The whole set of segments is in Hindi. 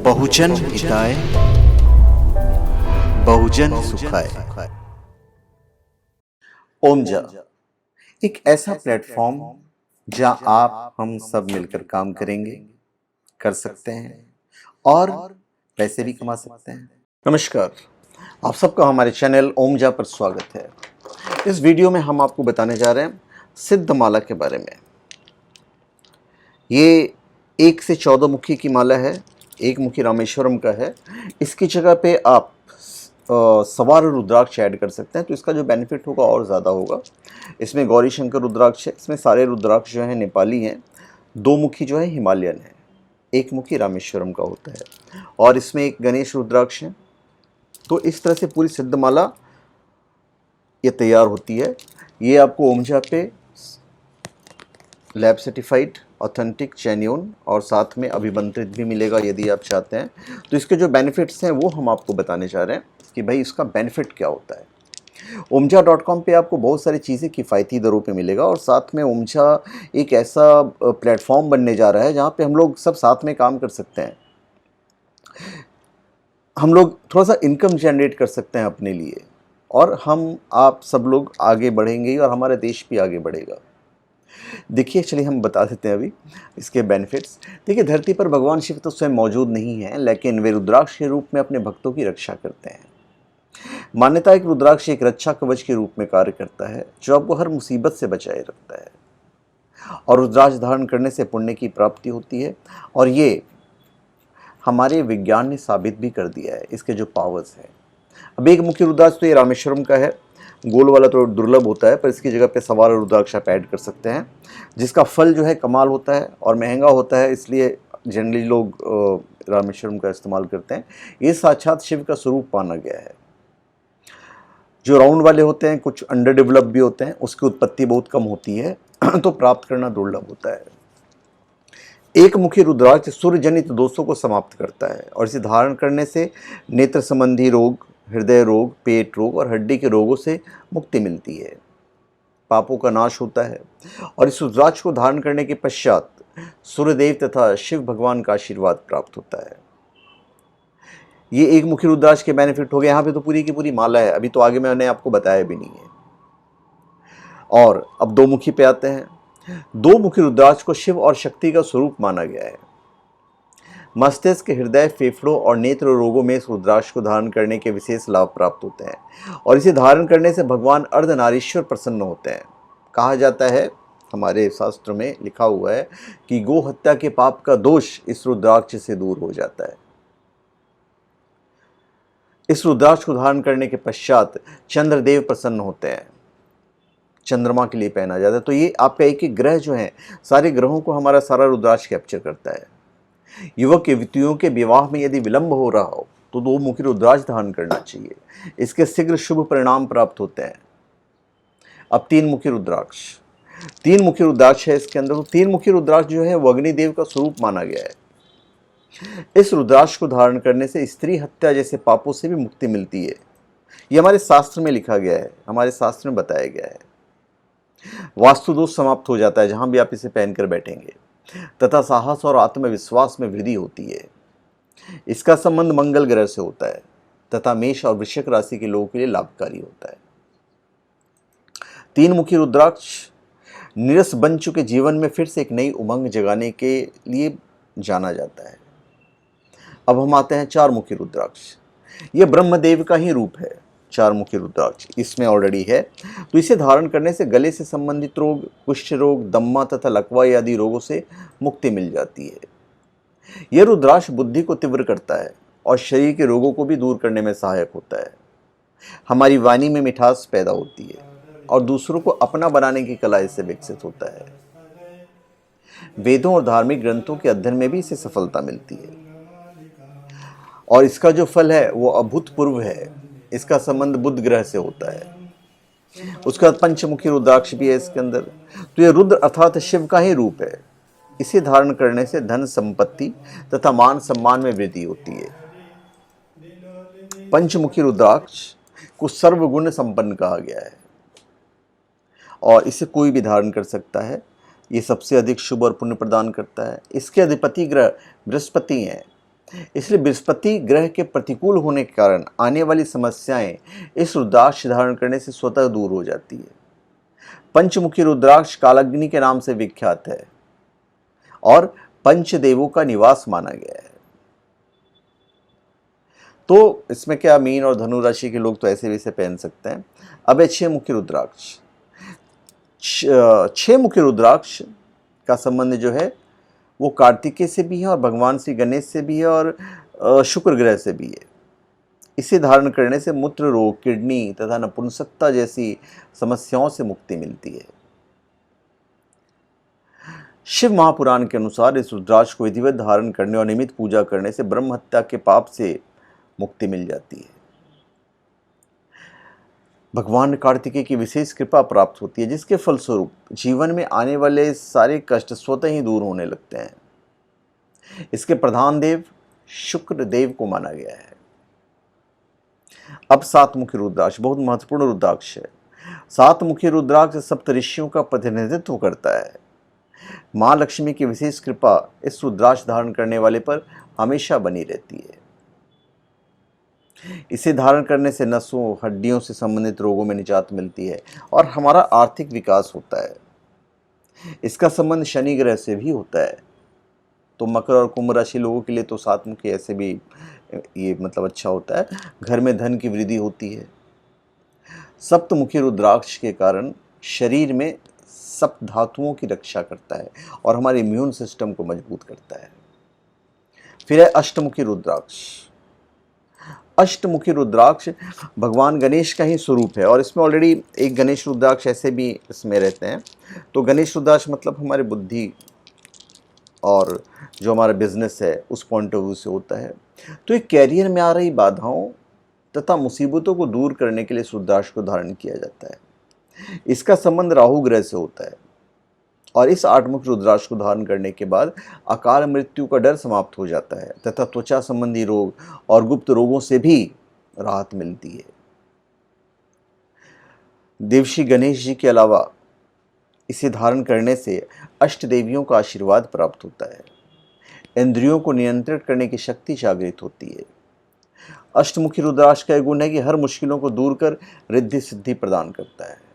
बहुजन हिताय बहुजन सुखाय। ओमजा एक ऐसा प्लेटफॉर्म जहां आप हम सब मिलकर काम करेंगे, कर सकते हैं और पैसे भी कमा सकते हैं। नमस्कार, आप सबका हमारे चैनल ओमजा पर स्वागत है। इस वीडियो में हम आपको बताने जा रहे हैं सिद्ध माला के बारे में। ये 1 से 14 मुखी की माला है, एक मुखी रामेश्वरम का है। इसकी जगह पे आप सवार रुद्राक्ष ऐड कर सकते हैं, तो इसका जो बेनिफिट होगा और ज़्यादा होगा। इसमें गौरी शंकर रुद्राक्ष है, इसमें सारे रुद्राक्ष जो हैं नेपाली हैं, 2 मुखी जो है हिमालयन है, 1 मुखी रामेश्वरम का होता है और इसमें एक गणेश रुद्राक्ष है। तो इस तरह से पूरी सिद्धमाला ये तैयार होती है। ये आपको ओमजा पे लैब सर्टिफाइड, ऑथेंटिक, जेन्युइन और साथ में अभिमंत्रित भी मिलेगा यदि आप चाहते हैं। तो इसके जो बेनिफिट्स हैं वो हम आपको बताने जा रहे हैं कि भाई इसका बेनिफिट क्या होता है। omja.com पे आपको बहुत सारी चीज़ें किफ़ायती दरों पे मिलेगा और साथ में ओमजा एक ऐसा प्लेटफॉर्म बनने जा रहा है जहाँ पे हम लोग सब साथ में काम कर सकते हैं। हम लोग थोड़ा सा इनकम जनरेट कर सकते हैं अपने लिए और हम आप सब लोग आगे बढ़ेंगे और हमारा देश भी आगे बढ़ेगा। देखिए, चलिए हम बता देते हैं अभी इसके बेनिफिट्स। देखिए, धरती पर भगवान शिव तो स्वयं मौजूद नहीं हैं, लेकिन वे रुद्राक्ष के रूप में अपने भक्तों की रक्षा करते हैं। मान्यता है कि रुद्राक्ष एक रक्षा कवच के रूप में कार्य करता है, जो आपको हर मुसीबत से बचाए रखता है और रुद्राक्ष धारण करने से पुण्य की प्राप्ति होती है। और ये हमारे विज्ञान ने साबित भी कर दिया है, इसके जो पावर्स हैं। अब एक मुख्य रुद्राक्ष तो ये रामेश्वरम का है, गोल वाला तो दुर्लभ होता है, पर इसकी जगह पे सवार रुद्राक्ष आप ऐड कर सकते हैं, जिसका फल जो है कमाल होता है और महंगा होता है, इसलिए जनरली लोग रामेश्वरम का इस्तेमाल करते हैं। ये साक्षात शिव का स्वरूप माना गया है। जो राउंड वाले होते हैं कुछ अंडर डेवलप भी होते हैं, उसकी उत्पत्ति बहुत कम होती है तो प्राप्त करना दुर्लभ होता है। एक मुखी रुद्राक्ष सूर्य जनित दोषों को समाप्त करता है और इसे धारण करने से नेत्र संबंधी रोग, हृदय रोग, पेट रोग और हड्डी के रोगों से मुक्ति मिलती है। पापों का नाश होता है और इस रुद्राक्ष को धारण करने के पश्चात सूर्यदेव तथा शिव भगवान का आशीर्वाद प्राप्त होता है। ये एक मुखी रुद्राक्ष के बेनिफिट हो गए। यहाँ पे तो पूरी की पूरी माला है, अभी तो आगे मैंने आपको बताया भी नहीं है। और अब 2 मुखी पे आते हैं। 2 मुखी रुद्राक्ष को शिव और शक्ति का स्वरूप माना गया है। मस्तिष्क, हृदय, फेफड़ों और नेत्र रोगों में इस रुद्राक्ष को धारण करने के विशेष लाभ प्राप्त होते हैं और इसे धारण करने से भगवान अर्धनारीश्वर प्रसन्न होते हैं। कहा जाता है, हमारे शास्त्र में लिखा हुआ है कि गो हत्या के पाप का दोष इस रुद्राक्ष से दूर हो जाता है। इस रुद्राक्ष को धारण करने के पश्चात चंद्रदेव प्रसन्न होते हैं, चंद्रमा के लिए पहना जाता है। तो ये आपका एक एक ग्रह जो है, सारे ग्रहों को हमारा सारा रुद्राक्ष कैप्चर करता है। युवक युवतियों के विवाह में यदि विलंब हो रहा हो तो 2 मुखी रुद्राक्ष धारण करना चाहिए, इसके शीघ्र शुभ परिणाम प्राप्त होते हैं। अब 3 मुखी रुद्राक्ष, 3 मुखी रुद्राक्ष है इसके अंदर। तो 3 मुखी रुद्राक्ष जो है वो अग्निदेव का स्वरूप माना गया है। इस रुद्राक्ष को धारण करने से स्त्री हत्या जैसे पापों से भी मुक्ति मिलती है। ये हमारे शास्त्र में लिखा गया है, हमारे शास्त्र में बताया गया है। वास्तु दोष समाप्त हो जाता है जहां भी आप इसे पहनकर बैठेंगे, तथा साहस और आत्मविश्वास में वृद्धि होती है। इसका संबंध मंगल ग्रह से होता है तथा मेष और वृश्चिक राशि के लोगों के लिए लाभकारी होता है। 3 मुखी रुद्राक्ष निरस बन चुके जीवन में फिर से एक नई उमंग जगाने के लिए जाना जाता है। अब हम आते हैं 4 मुखी रुद्राक्ष। यह ब्रह्मदेव का ही रूप है। 4 मुखी रुद्राक्ष इसमें ऑलरेडी है। तो इसे धारण करने से गले से संबंधित रोग, कुष्ठ रोग, दम्मा तथा लकवा आदि रोगों से मुक्ति मिल जाती है। यह रुद्राक्ष बुद्धि को तीव्र करता है और शरीर के रोगों को भी दूर करने में सहायक होता है। हमारी वाणी में मिठास पैदा होती है और दूसरों को अपना बनाने की कला इससे विकसित होता है। वेदों और धार्मिक ग्रंथों के अध्ययन में भी इसे सफलता मिलती है और इसका जो फल है वो अभूतपूर्व है। इसका संबंध बुध ग्रह से होता है। उसके बाद पंचमुखी रुद्राक्ष भी है इसके अंदर। तो यह रुद्र अर्थात शिव का ही रूप है। इसे धारण करने से धन संपत्ति तथा मान सम्मान में वृद्धि होती है। पंचमुखी रुद्राक्ष को सर्वगुण संपन्न कहा गया है और इसे कोई भी धारण कर सकता है। ये सबसे अधिक शुभ और पुण्य प्रदान करता है। इसके अधिपति ग्रह बृहस्पति हैं इसलिए बृहस्पति ग्रह के प्रतिकूल होने के कारण आने वाली समस्याएं इस रुद्राक्ष धारण करने से स्वतः दूर हो जाती है। पंचमुखी रुद्राक्ष कालाग्नि के नाम से विख्यात है और पंचदेवों का निवास माना गया है। तो इसमें क्या, मीन और धनु राशि के लोग तो ऐसे वैसे पहन सकते हैं। अब है 6 मुखी रुद्राक्ष। 6 मुखी रुद्राक्ष का संबंध जो है वो कार्तिकेय से भी है और भगवान श्री गणेश से भी है और शुक्र ग्रह से भी है। इसे धारण करने से मूत्र रोग, किडनी तथा नपुंसकता जैसी समस्याओं से मुक्ति मिलती है। शिव महापुराण के अनुसार इस रुद्राक्ष को विधिवत धारण करने और नियमित पूजा करने से ब्रह्म हत्या के पाप से मुक्ति मिल जाती है। भगवान कार्तिकेय की विशेष कृपा प्राप्त होती है, जिसके फलस्वरूप जीवन में आने वाले सारे कष्ट स्वतः ही दूर होने लगते हैं। इसके प्रधान देव शुक्र देव को माना गया है। अब 7 मुखी रुद्राक्ष बहुत महत्वपूर्ण रुद्राक्ष है। 7 मुखी रुद्राक्ष सप्तऋषियों का प्रतिनिधित्व करता है। माँ लक्ष्मी की विशेष कृपा इस रुद्राक्ष धारण करने वाले पर हमेशा बनी रहती है। इसे धारण करने से नसों, हड्डियों से संबंधित रोगों में निजात मिलती है और हमारा आर्थिक विकास होता है। इसका संबंध शनि ग्रह से भी होता है। तो मकर और कुंभ राशि लोगों के लिए तो 7 मुखी ऐसे भी ये मतलब अच्छा होता है। घर में धन की वृद्धि होती है। सप्तमुखी रुद्राक्ष के कारण शरीर में सप्त धातुओं की रक्षा करता है और हमारे इम्यून सिस्टम को मजबूत करता है। फिर है अष्टमुखी रुद्राक्ष। अष्टमुखी रुद्राक्ष भगवान गणेश का ही स्वरूप है और इसमें ऑलरेडी एक गणेश रुद्राक्ष ऐसे भी इसमें रहते हैं। तो गणेश रुद्राक्ष मतलब हमारे बुद्धि और जो हमारा बिजनेस है उस पॉइंट ऑफ व्यू से होता है। तो एक कैरियर में आ रही बाधाओं तथा मुसीबतों को दूर करने के लिए इस रुद्राक्ष को धारण किया जाता है। इसका संबंध राहु ग्रह से होता है और इस 8 मुखी रुद्राक्ष को धारण करने के बाद अकाल मृत्यु का डर समाप्त हो जाता है तथा त्वचा संबंधी रोग और गुप्त रोगों से भी राहत मिलती है। देवश्री गणेश जी के अलावा इसे धारण करने से अष्ट देवियों का आशीर्वाद प्राप्त होता है। इंद्रियों को नियंत्रित करने की शक्ति जागृत होती है। अष्टमुखी रुद्राक्ष का गुण है कि हर मुश्किलों को दूर कर रिद्धि सिद्धि प्रदान करता है।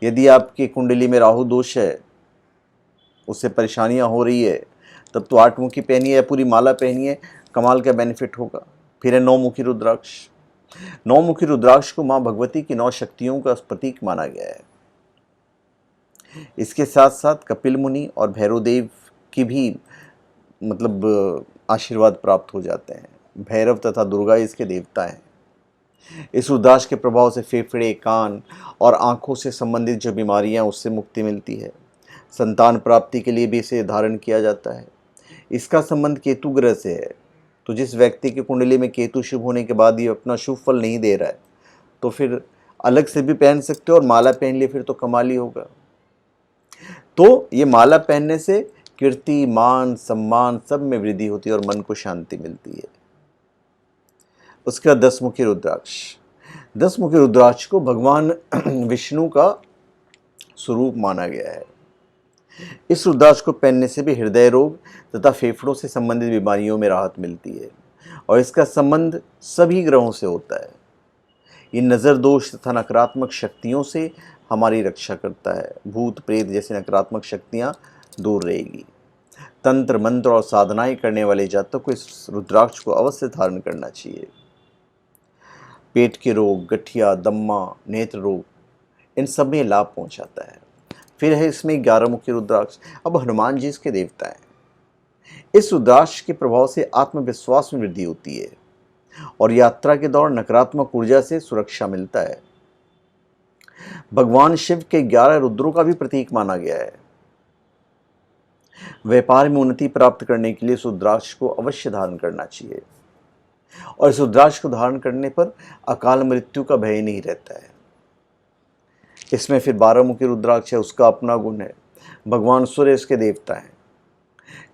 यदि आपकी कुंडली में राहु दोष है, उससे परेशानियां हो रही है, तब तो 8 मुखी पहनिए या पूरी माला पहनिए, कमाल का बेनिफिट होगा। फिर है 9 मुखी रुद्राक्ष। 9 मुखी रुद्राक्ष को माँ भगवती की 9 शक्तियों का प्रतीक माना गया है। इसके साथ साथ कपिल मुनि और भैरव देव की भी मतलब आशीर्वाद प्राप्त हो जाते हैं। भैरव तथा दुर्गा इसके देवता हैं। इस रुद्राक्ष के प्रभाव से फेफड़े, कान और आंखों से संबंधित जो बीमारियां उससे मुक्ति मिलती है। संतान प्राप्ति के लिए भी इसे धारण किया जाता है। इसका संबंध केतु ग्रह से है। तो जिस व्यक्ति की कुंडली में केतु शुभ होने के बाद ये अपना शुभ फल नहीं दे रहा है तो फिर अलग से भी पहन सकते हो और माला पहन लिए फिर तो कमाल ही होगा। तो ये माला पहनने से कीर्ति, मान, सम्मान सब में वृद्धि होती है और मन को शांति मिलती है। उसका 10 मुखी रुद्राक्ष। 10 मुखी रुद्राक्ष को भगवान विष्णु का स्वरूप माना गया है। इस रुद्राक्ष को पहनने से भी हृदय रोग तथा फेफड़ों से संबंधित बीमारियों में राहत मिलती है और इसका संबंध सभी ग्रहों से होता है। ये नज़र दोष तथा नकारात्मक शक्तियों से हमारी रक्षा करता है। भूत प्रेत जैसी नकारात्मक शक्तियाँ दूर रहेगी। तंत्र मंत्र और साधनाएं करने वाले जातक को इस रुद्राक्ष को अवश्य धारण करना चाहिए। पेट के रोग, गठिया, दम्मा, नेत्र रोग, इन सब में लाभ पहुंचाता है। फिर है इसमें 11 मुखी रुद्राक्ष। अब हनुमान जी इसके देवता हैं। इस रुद्राक्ष के प्रभाव से आत्मविश्वास में वृद्धि होती है और यात्रा के दौरान नकारात्मक ऊर्जा से सुरक्षा मिलता है। भगवान शिव के 11 रुद्रों का भी प्रतीक माना गया है। व्यापार में उन्नति प्राप्त करने के लिए इस रुद्राक्ष को अवश्य धारण करना चाहिए और इस रुद्राक्ष को धारण करने पर अकाल मृत्यु का भय नहीं रहता है। इसमें फिर 12 मुखी रुद्राक्ष है, उसका अपना गुण है। भगवान सूर्य इसके देवता हैं।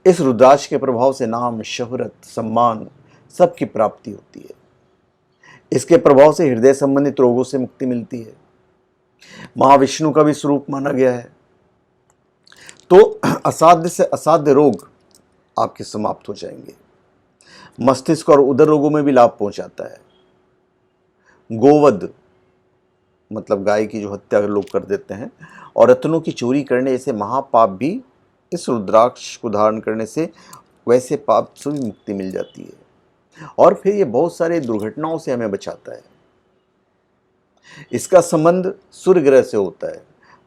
इस रुद्राक्ष के प्रभाव से नाम, शोहरत, सम्मान सबकी प्राप्ति होती है। इसके प्रभाव से हृदय संबंधित रोगों से मुक्ति मिलती है। महाविष्णु का भी स्वरूप माना गया है। तो असाध्य से असाध्य रोग आपके समाप्त हो जाएंगे। मस्तिष्क और उदर रोगों में भी लाभ पहुंचाता है। गोवध मतलब गाय की जो हत्या लोग कर देते हैं और रत्नों की चोरी करने जैसे महापाप भी इस रुद्राक्ष को धारण करने से वैसे पाप से भी मुक्ति मिल जाती है। और फिर ये बहुत सारे दुर्घटनाओं से हमें बचाता है। इसका संबंध सूर्य ग्रह से होता है।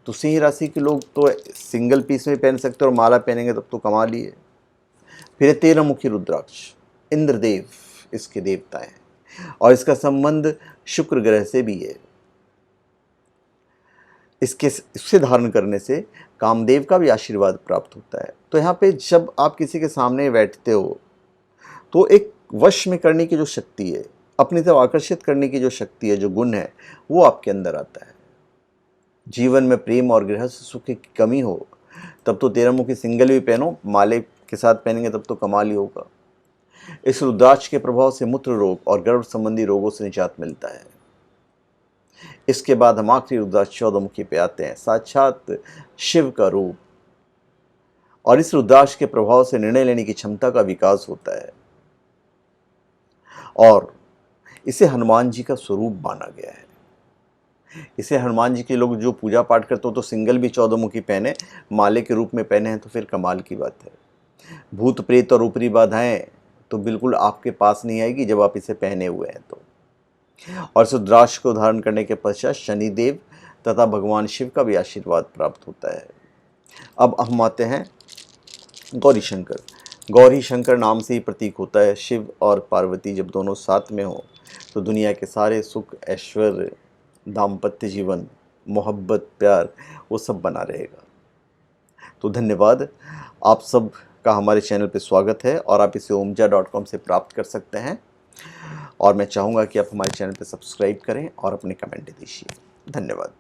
तो सिंह राशि के लोग तो सिंगल पीस में पहन सकते हैं और माला पहनेंगे तब तो कमाल ही है। फिर 13 मुखी रुद्राक्ष, इंद्रदेव इसके देवता हैं और इसका संबंध शुक्र ग्रह से भी है। इससे धारण करने से कामदेव का भी आशीर्वाद प्राप्त होता है। तो यहाँ पे जब आप किसी के सामने बैठते हो तो एक वश में करने की जो शक्ति है, अपनी तरफ आकर्षित करने की जो शक्ति है, जो गुण है, वो आपके अंदर आता है। जीवन में प्रेम और गृहस्थ सुख की कमी हो तब तो 13 मुखी सिंगल भी पहनो, माले के साथ पहनेंगे तब तो कमाल ही होगा। इस रुद्राक्ष के प्रभाव से मूत्र रोग और गर्भ संबंधी रोगों से निजात मिलता है। इसके बाद हम आखिरी रुद्राक्ष 14 मुखी पे आते हैं, साक्षात शिव का रूप। और इस रुद्राक्ष के प्रभाव से निर्णय लेने की क्षमता का विकास होता है और इसे हनुमान जी का स्वरूप माना गया है। इसे हनुमान जी के लोग जो पूजा पाठ करते हो तो सिंगल भी 14 मुखी पहने, माले के रूप में पहने हैं तो फिर कमाल की बात है। भूत प्रेत और ऊपरी बाधाएं तो बिल्कुल आपके पास नहीं आएगी जब आप इसे पहने हुए हैं तो। और इस रुद्राक्ष को धारण करने के पश्चात शनिदेव तथा भगवान शिव का भी आशीर्वाद प्राप्त होता है। अब हम आते हैं गौरी शंकर। गौरी शंकर नाम से ही प्रतीक होता है। शिव और पार्वती जब दोनों साथ में हो तो दुनिया के सारे सुख, ऐश्वर्य, दाम्पत्य जीवन, मोहब्बत, प्यार, वो सब बना रहेगा। तो धन्यवाद, आप सब का हमारे चैनल पे स्वागत है और आप इसे omja.com से प्राप्त कर सकते हैं। और मैं चाहूँगा कि आप हमारे चैनल पे सब्सक्राइब करें और अपने कमेंट दीजिए। धन्यवाद।